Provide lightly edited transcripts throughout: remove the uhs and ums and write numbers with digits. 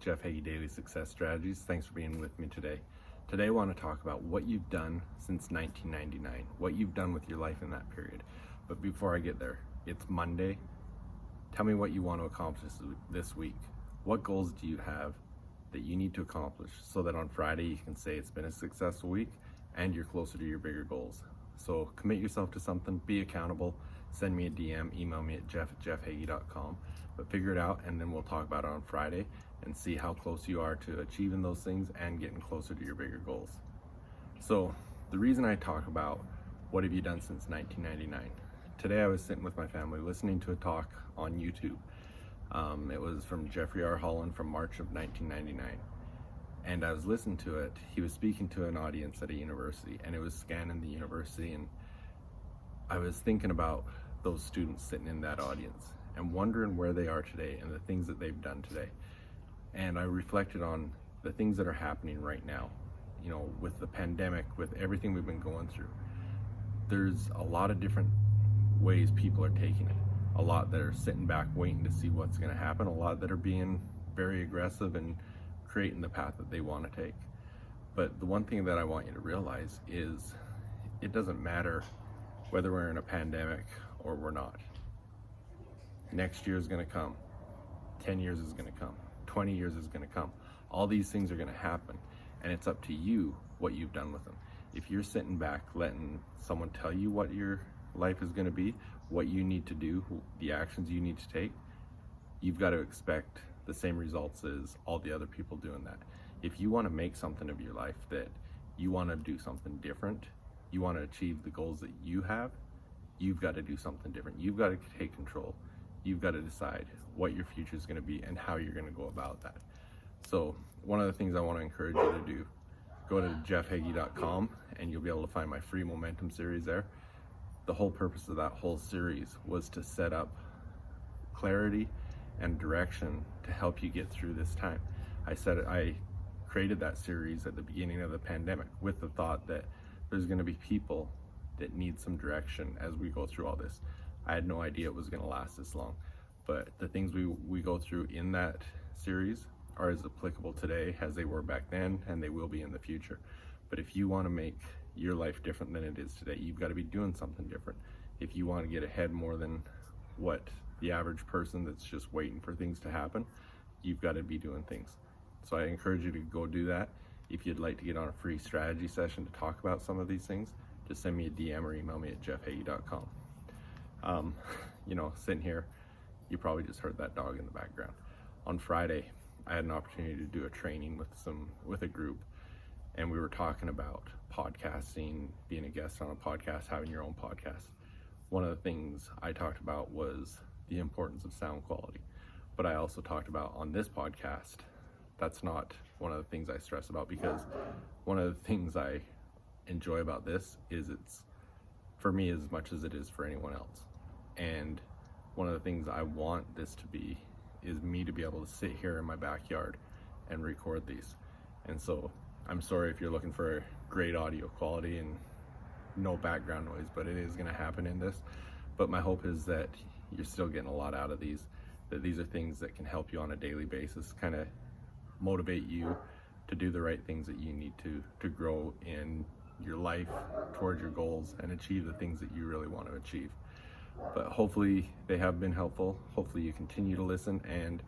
Jeff Heggie, Daily Success Strategies. Thanks for being with me today. Today I want to talk about what you've done since 1999, what you've done with your life in that period. But before I get there, it's Monday. Tell me what you want to accomplish this week. What goals do you have that you need to accomplish so that on Friday you can say it's been a successful week and you're closer to your bigger goals. So commit yourself to something, be accountable, send me a DM, email me at jeff@jeffheggie.com, but figure it out and then we'll talk about it on Friday and see how close you are to achieving those things and getting closer to your bigger goals. So the reason I talk about what have you done since 1999, today I was sitting with my family listening to a talk on YouTube. It was from Jeffrey R. Holland from March of 1999. And I was listening to it. He was speaking to an audience at a university, and it was scanning the university, and I was thinking about those students sitting in that audience and wondering where they are today and the things that they've done today. And I reflected on the things that are happening right now, you know, with the pandemic, with everything we've been going through. There's a lot of different ways people are taking it. A lot that are sitting back waiting to see what's going to happen. A lot that are being very aggressive and creating the path that they want to take. But the one thing that I want you to realize is it doesn't matter whether we're in a pandemic or we're not. Next year is going to come. 10 years is going to come. 20 years is going to come. All these things are going to happen, and it's up to you what you've done with them. If you're sitting back letting someone tell you what your life is going to be, what you need to do, the actions you need to take, you've got to expect the same results as all the other people doing that. If you want to make something of your life, that you want to do something different, you want to achieve the goals that you have, you've got to do something different. You've got to take control. You've got to decide what your future is going to be and how you're going to go about that. So one of the things I want to encourage you to do, go to jeffheggie.com and you'll be able to find my free momentum series there. The whole purpose of that whole series was to set up clarity and direction to help you get through this time. I created that series at the beginning of the pandemic with the thought that there's going to be people that need some direction as we go through all this. I had no idea it was going to last this long, but the things we go through in that series are as applicable today as they were back then, and they will be in the future. But if you want to make your life different than it is today, you've got to be doing something different. If you want to get ahead more than what the average person that's just waiting for things to happen, you've got to be doing things. So I encourage you to go do that. If you'd like to get on a free strategy session to talk about some of these things, just send me a DM or email me at jeffheggie.com. You know, sitting here, you probably just heard that dog in the background. On Friday, I had an opportunity to do a training with a group, and we were talking about podcasting, being a guest on a podcast, having your own podcast. One of the things I talked about was the importance of sound quality, but I also talked about on this podcast, that's not one of the things I stress about, because one of the things I enjoy about this is it's for me as much as it is for anyone else. And one of the things I want this to be is me to be able to sit here in my backyard and record these. And so I'm sorry if you're looking for great audio quality and no background noise, but it is going to happen in this. But my hope is that you're still getting a lot out of these, that these are things that can help you on a daily basis, kind of motivate you to do the right things that you need to grow in your life towards your goals and achieve the things that you really want to achieve. But hopefully they have been helpful. Hopefully you continue to listen, and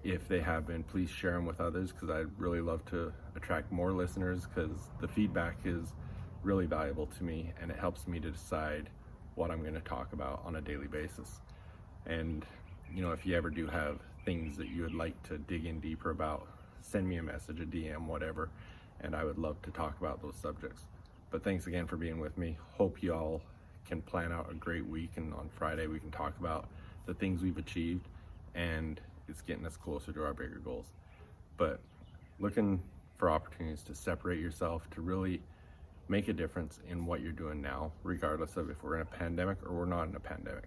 if they have been, please share them with others, because I'd really love to attract more listeners, because the feedback is really valuable to me and it helps me to decide what I'm going to talk about on a daily basis. And you know, if you ever do have things that you would like to dig in deeper about, send me a message, a DM, whatever, and I would love to talk about those subjects. But thanks again for being with me. Hope you all can plan out a great week, and on Friday we can talk about the things we've achieved, and it's getting us closer to our bigger goals. But looking for opportunities to separate yourself, to really make a difference in what you're doing now, regardless of if we're in a pandemic or we're not in a pandemic,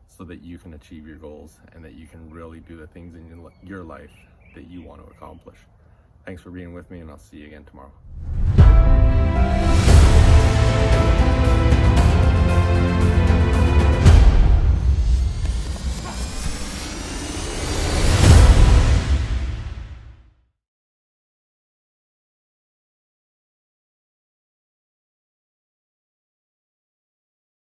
so that you can achieve your goals and that you can really do the things in your life that you want to accomplish. Thanks for being with me, and I'll see you again tomorrow.